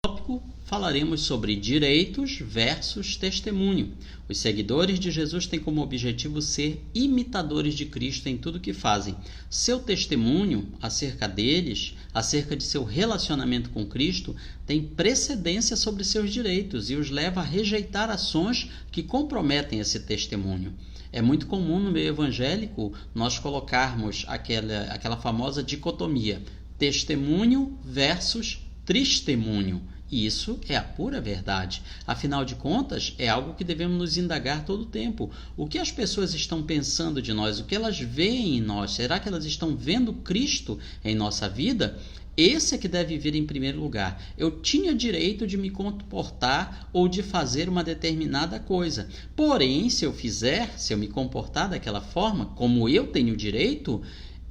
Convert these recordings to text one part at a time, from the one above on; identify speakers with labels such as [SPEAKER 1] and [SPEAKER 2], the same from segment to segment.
[SPEAKER 1] tópico falaremos sobre direitos versus testemunho. Os seguidores de Jesus têm como objetivo ser imitadores de Cristo em tudo que fazem. Seu testemunho acerca deles, acerca de seu relacionamento com Cristo, tem precedência sobre seus direitos e os leva a rejeitar ações que comprometem esse testemunho. É muito comum no meio evangélico nós colocarmos aquela famosa dicotomia: testemunho versus testemunho. E isso é a pura verdade. Afinal de contas, é algo que devemos nos indagar todo o tempo. O que as pessoas estão pensando de nós? O que elas veem em nós? Será que elas estão vendo Cristo em nossa vida? Esse é que deve vir em primeiro lugar. Eu tinha direito de me comportar ou de fazer uma determinada coisa. Porém, se eu me comportar daquela forma, como eu tenho direito,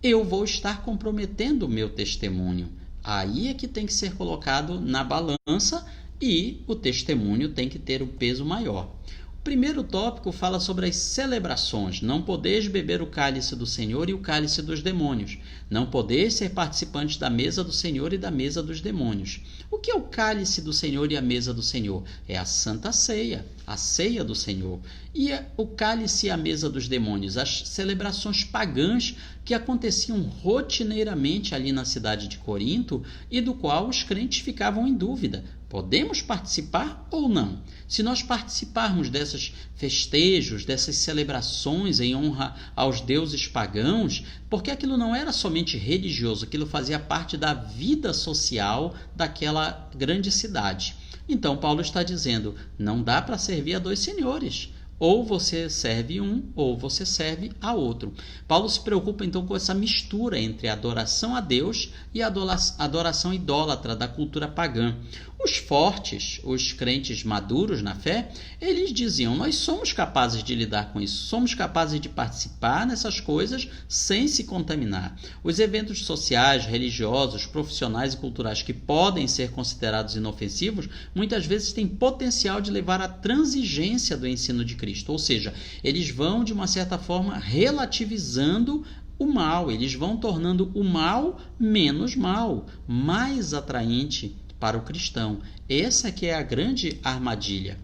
[SPEAKER 1] eu vou estar comprometendo o meu testemunho. Aí é que tem que ser colocado na balança e o testemunho tem que ter o peso maior. O primeiro tópico fala sobre as celebrações. Não podeis beber o cálice do Senhor e o cálice dos demônios. Não podeis ser participantes da mesa do Senhor e da mesa dos demônios. O que é o cálice do Senhor e a mesa do Senhor? É a Santa Ceia, a ceia do Senhor. E o cálice e a mesa dos demônios? As celebrações pagãs que aconteciam rotineiramente ali na cidade de Corinto e do qual os crentes ficavam em dúvida. Podemos participar ou não? Se nós participarmos desses festejos, dessas celebrações em honra aos deuses pagãos, porque aquilo não era somente religioso, aquilo fazia parte da vida social daquela grande cidade. Então Paulo está dizendo, não dá para servir a dois senhores. Ou você serve um, ou você serve a outro. Paulo se preocupa então com essa mistura entre a adoração a Deus e a adoração idólatra da cultura pagã. Os fortes, os crentes maduros na fé, eles diziam, nós somos capazes de lidar com isso, somos capazes de participar nessas coisas sem se contaminar. Os eventos sociais, religiosos, profissionais e culturais que podem ser considerados inofensivos, muitas vezes têm potencial de levar à transigência do ensino de Cristo, ou seja, eles vão de uma certa forma relativizando o mal, eles vão tornando o mal menos mal, mais atraente para o cristão. Essa que é a grande armadilha.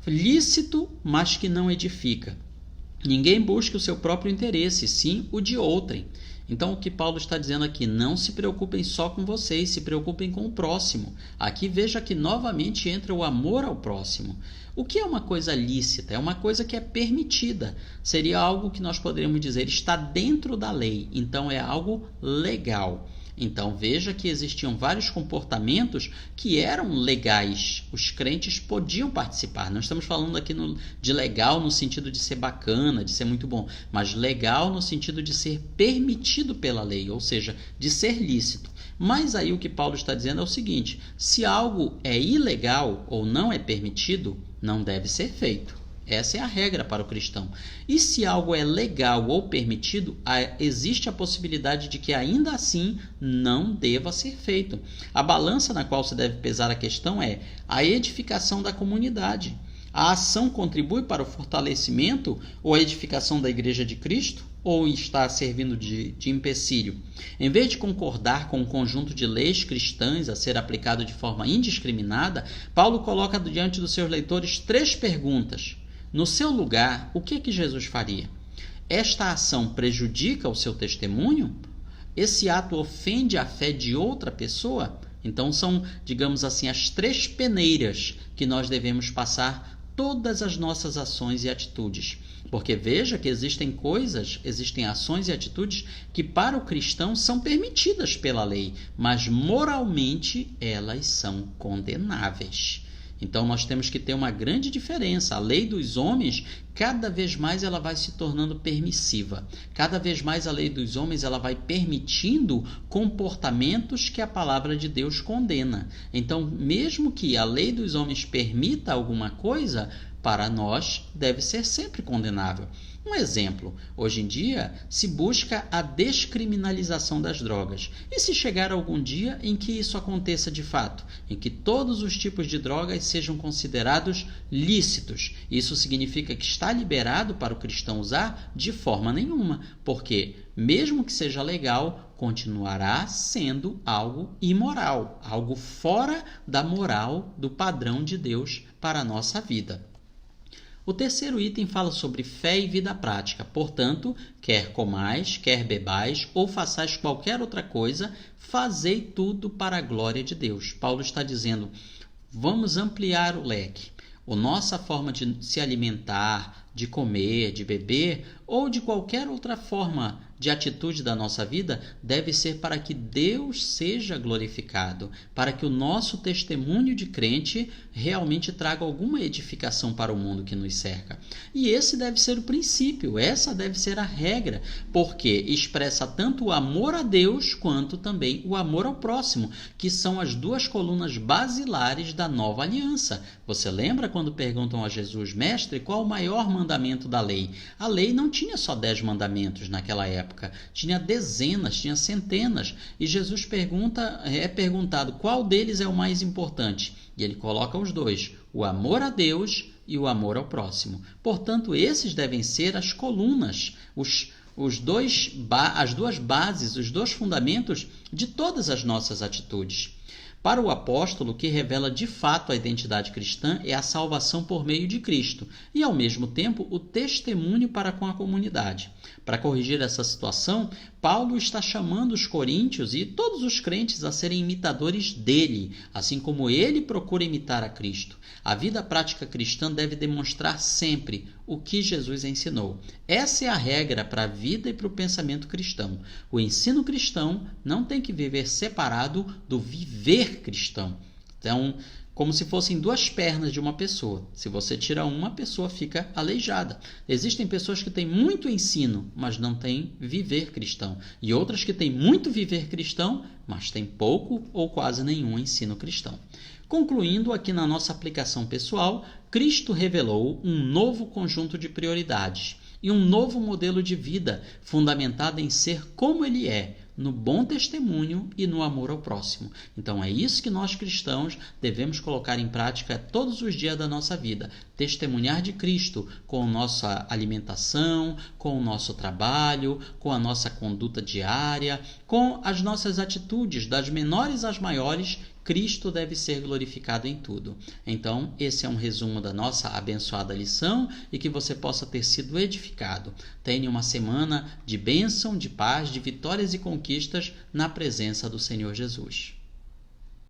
[SPEAKER 1] Lícito, mas que não edifica. Ninguém busca o seu próprio interesse, sim o de outrem. Então o que Paulo está dizendo aqui, não se preocupem só com vocês, se preocupem com o próximo. Aqui veja que novamente entra o amor ao próximo. O que é uma coisa lícita? É uma coisa que é permitida. Seria algo que nós poderíamos dizer, está dentro da lei, então é algo legal. Então veja que existiam vários comportamentos que eram legais, os crentes podiam participar. Não estamos falando aqui de legal no sentido de ser bacana, de ser muito bom, mas legal no sentido de ser permitido pela lei, ou seja, de ser lícito. Mas aí o que Paulo está dizendo é o seguinte, se algo é ilegal ou não é permitido, não deve ser feito. Essa é a regra para o cristão. E se algo é legal ou permitido, existe a possibilidade de que ainda assim não deva ser feito. A balança na qual se deve pesar a questão é a edificação da comunidade. A ação contribui para o fortalecimento ou a edificação da Igreja de Cristo? Ou está servindo de empecilho? Em vez de concordar com um conjunto de leis cristãs a ser aplicado de forma indiscriminada, Paulo coloca diante dos seus leitores 3 perguntas. No seu lugar, o que Jesus faria? Esta ação prejudica o seu testemunho? Esse ato ofende a fé de outra pessoa? Então são, digamos assim, as 3 peneiras que nós devemos passar todas as nossas ações e atitudes. Porque veja que existem ações e atitudes que para o cristão são permitidas pela lei, mas moralmente elas são condenáveis. Então nós temos que ter uma grande diferença. A lei dos homens, cada vez mais ela vai se tornando permissiva. Cada vez mais a lei dos homens ela vai permitindo comportamentos que a palavra de Deus condena. Então, mesmo que a lei dos homens permita alguma coisa, para nós deve ser sempre condenável. Um exemplo, hoje em dia se busca a descriminalização das drogas. E se chegar algum dia em que isso aconteça de fato, em que todos os tipos de drogas sejam considerados lícitos, isso significa que está liberado para o cristão usar? De forma nenhuma, porque mesmo que seja legal, continuará sendo algo imoral, algo fora da moral do padrão de Deus para a nossa vida. O terceiro item fala sobre fé e vida prática. Portanto, quer comais, quer bebais ou façais qualquer outra coisa, fazei tudo para a glória de Deus. Paulo está dizendo, vamos ampliar o leque. A nossa forma de se alimentar, de comer, de beber ou de qualquer outra forma de atitude da nossa vida deve ser para que Deus seja glorificado, para que o nosso testemunho de crente realmente traga alguma edificação para o mundo que nos cerca. E esse deve ser o princípio, essa deve ser a regra, porque expressa tanto o amor a Deus quanto também o amor ao próximo, que são as duas colunas basilares da nova aliança. Você lembra quando perguntam a Jesus, mestre, qual o maior mandamento da lei? A lei não tinha só 10 mandamentos naquela época, tinha dezenas, tinha centenas, e Jesus é perguntado qual deles é o mais importante, e ele coloca os dois, o amor a Deus e o amor ao próximo. Portanto, esses devem ser as colunas, as duas bases, os dois fundamentos de todas as nossas atitudes. Para o apóstolo, o que revela de fato a identidade cristã é a salvação por meio de Cristo e, ao mesmo tempo, o testemunho para com a comunidade. Para corrigir essa situação, Paulo está chamando os coríntios e todos os crentes a serem imitadores dele, assim como ele procura imitar a Cristo. A vida prática cristã deve demonstrar sempre o que Jesus ensinou. Essa é a regra para a vida e para o pensamento cristão. O ensino cristão não tem que viver separado do viver cristão. Então, como se fossem duas pernas de uma pessoa. Se você tira uma, a pessoa fica aleijada. Existem pessoas que têm muito ensino, mas não têm viver cristão. E outras que têm muito viver cristão, mas têm pouco ou quase nenhum ensino cristão. Concluindo, aqui na nossa aplicação pessoal, Cristo revelou um novo conjunto de prioridades e um novo modelo de vida fundamentado em ser como Ele é, no bom testemunho e no amor ao próximo. Então é isso que nós cristãos devemos colocar em prática todos os dias da nossa vida. Testemunhar de Cristo com a nossa alimentação, com o nosso trabalho, com a nossa conduta diária, com as nossas atitudes, das menores às maiores. Cristo deve ser glorificado em tudo. Então, esse é um resumo da nossa abençoada lição e que você possa ter sido edificado. Tenha uma semana de bênção, de paz, de vitórias e conquistas na presença do Senhor Jesus.